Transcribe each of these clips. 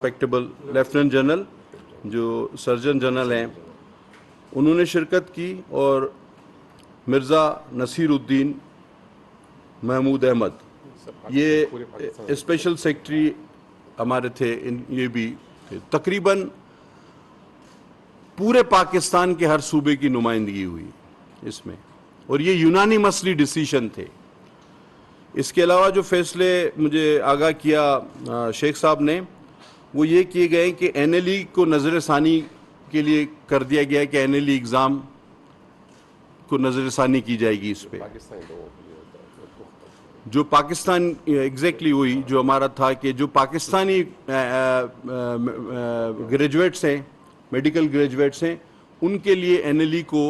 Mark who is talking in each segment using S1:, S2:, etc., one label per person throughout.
S1: Respectable lieutenant general जो surgeon general हैं उन्होंने शिरकत की और मिर्ज़ा नसीरुद्दीन महमूद अहमद ये स्पेशल सेक्रेटरी हमारे थे। ये भी थे। तकरीबन पूरे पाकिस्तान के हर सूबे की नुमाइंदगी हुई इसमें और ये यूनानिमसली डिसीजन थे। इसके अलावा जो फैसले मुझे आगाह किया शेख साहब ने वो ये किए गए कि एनएलई को नज़र सानी के लिए कर दिया गया कि एनएलई एग्ज़ाम को नज़र सानी की जाएगी इस पे। जो पाकिस्तान एग्जैक्टली हुई जो हमारा था कि जो पाकिस्तानी ग्रेजुएट्स हैं, मेडिकल ग्रेजुएट्स हैं, उनके लिए एनएलई को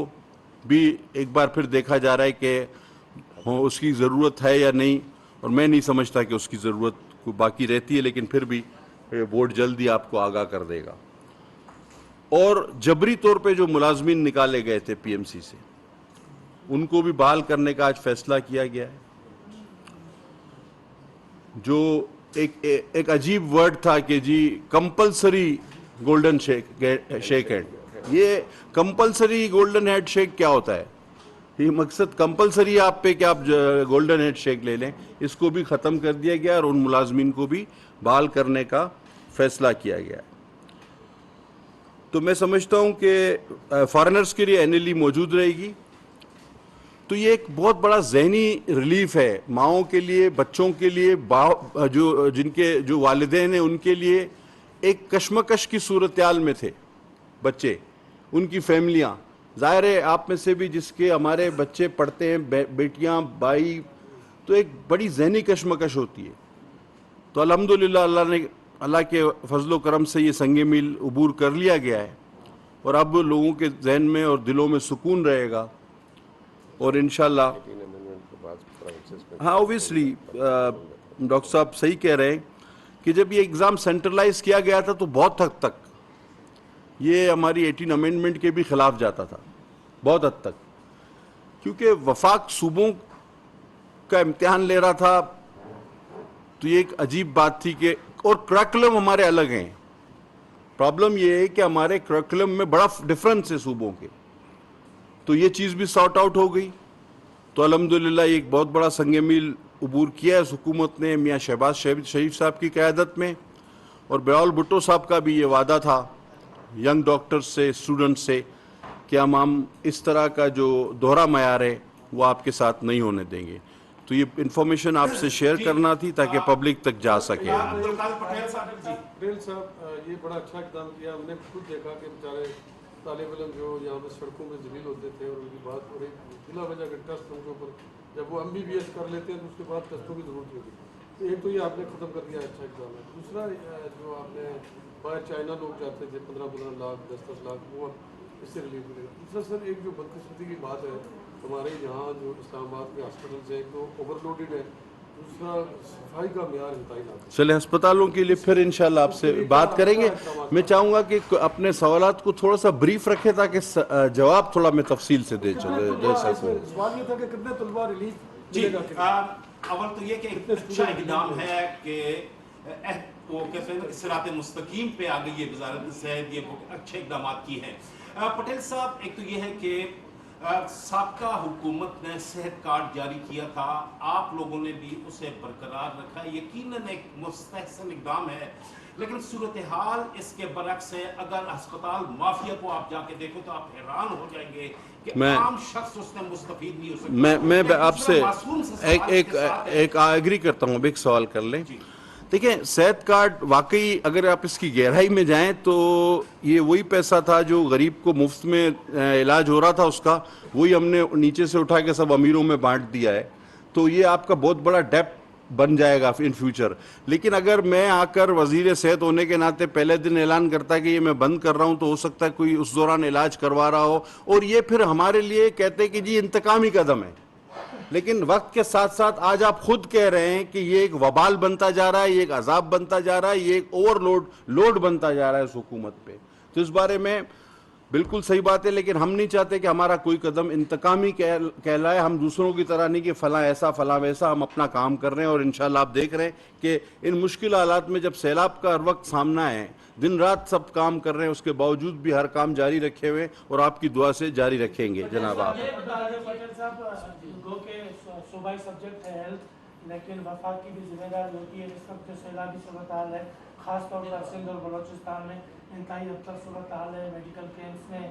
S1: भी एक बार फिर देखा जा रहा है कि उसकी ज़रूरत है या नहीं। और मैं नहीं समझता कि उसकी ज़रूरत को बाकी रहती है, लेकिन फिर भी बोर्ड जल्दी आपको आगाह कर देगा। और जबरी तौर पे जो मुलाजमीन निकाले गए थे पीएमसी से उनको भी बहाल करने का आज फैसला किया गया है। जो एक अजीब वर्ड था कि जी कंपलसरी गोल्डन शेक हैंड, ये कंपलसरी गोल्डन हैंड शेक क्या होता है? ये मकसद कंपलसरी आप पे कि आप गोल्डन हैंड शेक ले लें, इसको भी ख़त्म कर दिया गया और उन मुलाजमीन को भी बहाल करने का फैसला किया गया है। तो मैं समझता हूं कि फॉरेनर्स के लिए एनएलई मौजूद रहेगी। तो ये एक बहुत बड़ा ज़हनी रिलीफ है माओं के लिए, बच्चों के लिए, जिनके जो वालिदैन हैं उनके लिए। एक कशमकश की सूरत-ए-हाल में थे बच्चे, उनकी फैमिलियां। ज़ाहिर है आप में से भी जिसके हमारे बच्चे पढ़ते हैं, बेटियां, भाई, तो एक बड़ी ज़हनी कशमकश होती है। तो अल्हम्दुलिल्लाह अल्लाह के फजलो करम से ये संगे मील अबूर कर लिया गया है और अब लोगों के जहन में और दिलों में सुकून रहेगा। और इंशाल्लाह हाँ ऑब्वियसली डॉक्टर साहब सही कह रहे हैं कि जब ये एग्ज़ाम सेंट्रलाइज किया गया था तो बहुत हद तक ये हमारी 18 अमेंडमेंट के भी खिलाफ जाता था, बहुत हद तक, क्योंकि वफाक सूबों का इम्तिहान ले रहा था। तो ये एक अजीब बात थी कि और करिकुलम हमारे अलग हैं। प्रॉब्लम ये है कि हमारे करिकुलम में बड़ा डिफरेंस है सूबों के। तो ये चीज़ भी सॉर्ट आउट हो गई। तो अल्हम्दुलिल्लाह एक बहुत बड़ा संगे मील अबूर किया है हुकूमत ने मियाँ शहबाज शरीफ साहब की क़यादत में। और बिलावल भुट्टो साहब का भी ये वादा था यंग डॉक्टर्स से, स्टूडेंट्स से कि हम इस तरह का जो दोहरा मयार है वो आपके साथ नहीं होने देंगे। तो ये इन्फॉर्मेशन आपसे शेयर करना थी ताकि पब्लिक तक जा सके।
S2: पटेल साहब ये बड़ा अच्छा इक़दाम किया। हमने खुद देखा कि बेचारे तालिब इल्म जो यहाँ पे सड़कों में जलील होते थे और उनकी बात और एक बिला वजह के टेस्ट उनके ऊपर जब वो MBBS कर लेते हैं तो उसके बाद टेस्टों की ज़रूरत होती है। तो एक तो ये आपने ख़त्म कर दिया, अच्छा इक़दाम है। दूसरा जो आपने बाहर चाइना लोग जाते थे 15-15 लाख 10-10 लाख, वो इससे रिलीफ मिलेगा। दूसरा सर एक जो बदकिस्मती की बात है हमारे यहाँ जो इस्लामाबाद के हॉस्पिटल्स हैं, एक तो ओवरलोडेड है, दूसरा सफाई का मेयार इंतहाई नाज़ुक है।
S1: चले अस्पतालों के लिए फिर इंशाल्लाह आपसे बात करेंगे। मैं चाहूँगा कि अपने सवालात को थोड़ा सा ब्रीफ रखें ताकि जवाब थोड़ा मैं तफसील से दे सकूँ।
S2: सवाल ये था कि कितने तलबा रिलीफ मिलेगा?
S3: अवल तो ये कि एक अच्छा इक़दाम है कि वो कैसे सिरात मुस्तकीम पे आ गई है वज़ारत सेहत, ये अच्छे इक़दाम की हैं। पटेल साहब एक तो ये है कि साबका हुकूमत ने सेहत कार्ड जारी किया था, आप लोगों ने भी उसे बरकरार रखा है, यकीनन एक मुस्तहसन इक़दाम है। लेकिन सूरत हाल इसके बरक्स है। अगर अस्पताल माफिया को आप जाके देखो तो आप हैरान हो जाएंगे कि आम शख्स उसने मुस्तफीद नहीं हो सकता।
S1: मैं आपसे एक एग्री करता हूँ। अब एक सवाल कर लें। देखिए सेहत कार्ड वाकई अगर आप इसकी गहराई में जाएं तो ये वही पैसा था जो गरीब को मुफ्त में इलाज हो रहा था, उसका वही हमने नीचे से उठा के सब अमीरों में बांट दिया है। तो ये आपका बहुत बड़ा डेप्ट बन जाएगा इन फ्यूचर। लेकिन अगर मैं आकर वजीर सेहत होने के नाते पहले दिन ऐलान करता कि ये मैं बंद कर रहा हूँ तो हो सकता है कोई उस दौरान इलाज करवा रहा हो और ये फिर हमारे लिए कहते कि जी इंतकामी कदम है। लेकिन वक्त के साथ साथ आज आप खुद कह रहे हैं कि ये एक वबाल बनता जा रहा है, ये एक अजाब बनता जा रहा है, ये एक ओवरलोड बनता जा रहा है इस हुकूमत पे। तो इस बारे में بالکل صحیح بات ہے، لیکن ہم نہیں چاہتے کہ ہمارا کوئی قدم انتقامی کہلائے. ہم دوسروں کی طرح نہیں کہ فلاں ایسا فلاں ویسا. ہم اپنا کام کر رہے ہیں اور انشاءاللہ آپ دیکھ رہے ہیں کہ ان مشکل حالات میں جب سیلاب کا ہر وقت سامنا ہے، دن رات سب کام کر رہے ہیں، اس کے باوجود بھی ہر کام جاری رکھے ہوئے اور آپ کی دعا سے جاری رکھیں گے جناب. آپ
S4: یہ بتا دیں پٹیل صاحب، گو کے صوبائی سبجیکٹ ہے ہیلتھ، لیکن وفاق کی بھی ذمہ داری ہوتی ہے. اس وقت جو سیلابی صورتحال ہے خاص طور پر سندھ اور بلوچستان میں انتہائی ابتر صورتحال ہے، میڈیکل کیمپس میں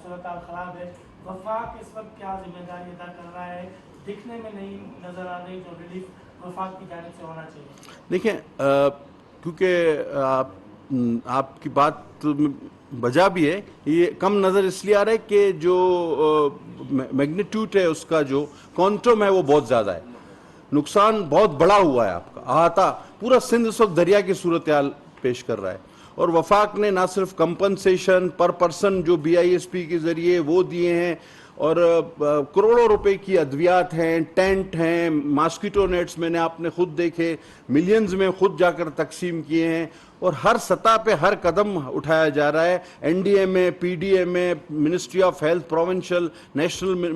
S4: صورتحال خراب ہے. وفاق اس وقت کیا ذمہ داری ادا کر رہا ہے؟ دکھنے میں نہیں نظر آ رہی جو ریلیف وفاق کی جانب سے ہونا چاہیے.
S1: دیکھیں، کیونکہ آپ کی بات بجا بھی ہے، یہ کم نظر اس لیے آ رہا ہے کہ جو میگنیٹیوڈ ہے اس کا، جو کوانٹم ہے وہ بہت زیادہ ہے. نقصان بہت بڑا ہوا ہے. آپ کا احاطہ پورا سندھ اس وقت دریا کی صورتحال پیش کر رہا ہے. اور وفاق نے نہ صرف کمپنسیشن پر پرسن جو BISP کے ذریعے وہ دیے ہیں، اور کروڑوں روپے کی ادویات ہیں، ٹینٹ ہیں، ماسکیٹو نیٹس میں نے آپ نے خود دیکھے، ملینز میں خود جا کر تقسیم کیے ہیں. اور ہر سطح پہ ہر قدم اٹھایا جا رہا ہے. NDMA، PDMA، ministry of health provincial, national,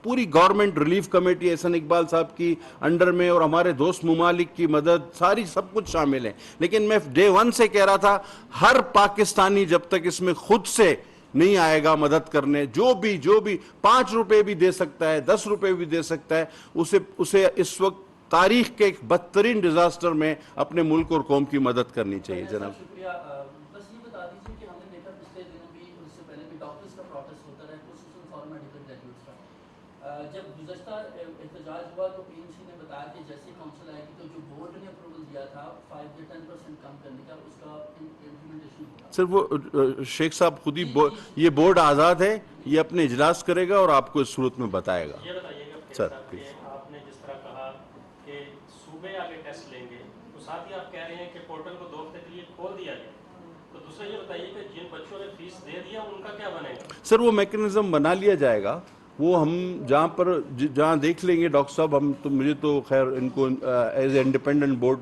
S1: پوری government relief committee Ahsan Iqbal صاحب کی انڈر میں، اور ہمارے دوست ممالک کی مدد، ساری سب کچھ شامل ہیں. لیکن میں ڈے 1 سے کہہ رہا تھا، ہر پاکستانی جب تک اس میں خود سے نہیں آئے گا مدد کرنے، جو بھی 5 روپے بھی دے سکتا ہے، 10 روپے بھی دے سکتا ہے، اسے اس وقت تاریخ کے ایک بدترین ڈیزاسٹر میں اپنے ملک اور قوم کی مدد کرنی چاہیے. جناب
S5: شکریہ. بس یہ بتا دیجیے کہ ہم نے دیکھا پچھلے دنوں بھی اور اس سے پہلے بھی ڈاکٹرز کا پروٹیسٹ ہوتا رہا ہے، خصوصاً فار میڈیکل گریجویٹس کا. جب گزشتہ احتجاج ہوا تو PMC نے بتایا کہ جیسے کاؤنسل آئے گی تو جو بورڈ نے اپروول دیا تھا 5 یا 10% کم کرنے کا، اس کا امپلیمنٹیشن ہوگا.
S1: سر، وہ شیخ صاحب خود ہی یہ بورڈ آزاد ہے، یہ اپنے اجلاس کرے گا اور آپ کو اس صورت میں بتائے گا.
S6: یہ بتائیے گا
S1: سر
S6: کہ آپ نے جس طرح کہا کہ صوبے آگے ٹیسٹ لیں گے، تو ساتھ ہی آپ کہہ رہے ہیں کہ پورٹل کو 2 ہفتے کے لیے کھول دیا گیا، تو دوسرا یہ بتائیے کہ جن بچوں نے فیس دے دیا ان کا کیا بنے گا؟
S1: سر، وہ میکنزم بنا لیا جائے گا. وہ ہم جہاں دیکھ لیں گے ڈاکٹر صاحب. ہم تو مجھے تو خیر ان کو ایز اے انڈیپینڈنٹ بورڈ